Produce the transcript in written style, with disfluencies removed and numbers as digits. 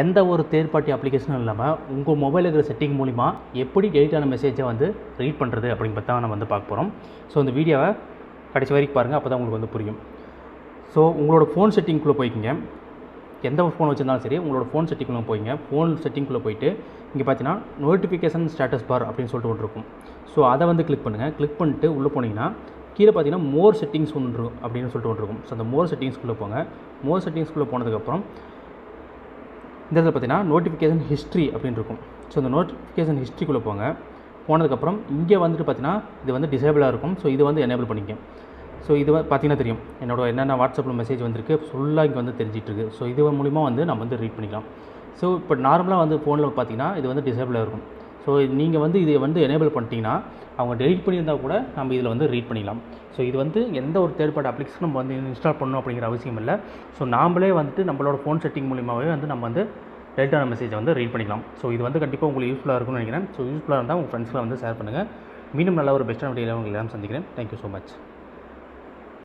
எந்த ஒரு third party அப்ளிகேஷனும் இல்லாமல் உங்கள் மொபைலில் இருக்கிற செட்டிங் மூலிமா எப்படி டெலிட்டான மெசேஜை வந்து ரீட் பண்ணுறது அப்படின்னு பார்த்தா நம்ம வந்து பார்க்க போகிறோம். ஸோ இந்த வீடியோவை கடைசி வரைக்கும் பாருங்கள், அப்போ தான் உங்களுக்கு வந்து புரியும். ஸோ உங்களோட ஃபோன் செட்டிங்குள்ளே போய்க்கிங்க. எந்த ஒரு ஃபோன் வச்சுருந்தாலும் சரி, உங்களோட ஃபோன் செட்டிங்குள்ளே போய்ங்க. ஃபோன் செட்டிங்குள்ளே போயிட்டு இங்கே பார்த்தீங்கன்னா நோட்டிஃபிகேஷன் ஸ்டேட்டஸ் பார் அப்படின்னு சொல்லிட்டு ஒன்று இருக்கும். ஸோ அதை வந்து கிளிக் பண்ணுங்கள். கிளிக் பண்ணிட்டு உள்ளே போனீங்கன்னா கீழே பார்த்தீங்கன்னா மோர் செட்டிங்ஸ் ஒன்று அப்படின்னு சொல்லிட்டு ஒன்று இருக்கும். ஸோ அந்த மோர் செட்டிங்ஸ்குள்ளே போங்க. மோர் செட்டிங்ஸ்குள்ளே போனதுக்கப்புறம் இந்த இதில் பார்த்தீங்கன்னா நோட்டிஃபிகேஷன் ஹிஸ்ட்ரி அப்படின்னு இருக்கும். ஸோ அந்த நோட்டிஃபிகேஷன் ஹிஸ்ட்ரிக்குள்ளே போங்க. போனதுக்கப்புறம் இங்கே வந்துட்டு பார்த்தீங்கன்னா இது வந்து டிசேபிளாக இருக்கும். ஸோ இது வந்து எனேபிள் பண்ணிக்க. ஸோ இது பார்த்தீங்கன்னா தெரியும் என்னென்ன வாட்ஸ்அப்பில் மெசேஜ் வந்திருக்கு ஃபுல்லாக இங்கே வந்து தெரிஞ்சிட்ருக்கு. ஸோ இது மூலிமா வந்து நம்ம வந்து ரீட் பண்ணிக்கலாம். ஸோ இப்போ நார்மலாக வந்து ஃபோனில் பார்த்தீங்கன்னா இது வந்து டிசேபிளாக இருக்கும். ஸோ நீங்கள் வந்து இதை வந்து எனேபிள் பண்ணிட்டீங்கன்னா அவங்க டெலிட் பண்ணியிருந்தால் கூட நம்ம இதில் வந்து ரீட் பண்ணிக்கலாம். ஸோ இது வந்து எந்த ஒரு தேர்ட் பார்ட்டி அப்ளிகேஷன் நம்ம வந்து இன்ஸ்டால் பண்ணணும் அப்படிங்கிற அவசியம் இல்லை. ஸோ நாமளே வந்துட்டு நம்மளோட ஃபோன் செட்டிங் மூலிமாவே வந்து நம்ம வந்து டெலிட்டான மெசேஜை வந்து ரீட் பண்ணிக்கலாம். ஸோ இது வந்து கண்டிப்பாக உங்களுக்கு யூஸ்ஃபுல்லாக இருக்கும்னு நினைக்கிறேன். ஸோ யூஸ்ஃபுல்லாக இருந்தால் உங்கள் ஃப்ரெண்ட்ஸ்லாம் வந்து ஷேர் பண்ணுங்கள். மீண்டும் நல்ல ஒரு பெஸ்ட்டான வீடியோவில் உங்களை எல்லாம் சந்திக்கிறேன். Thank you so much.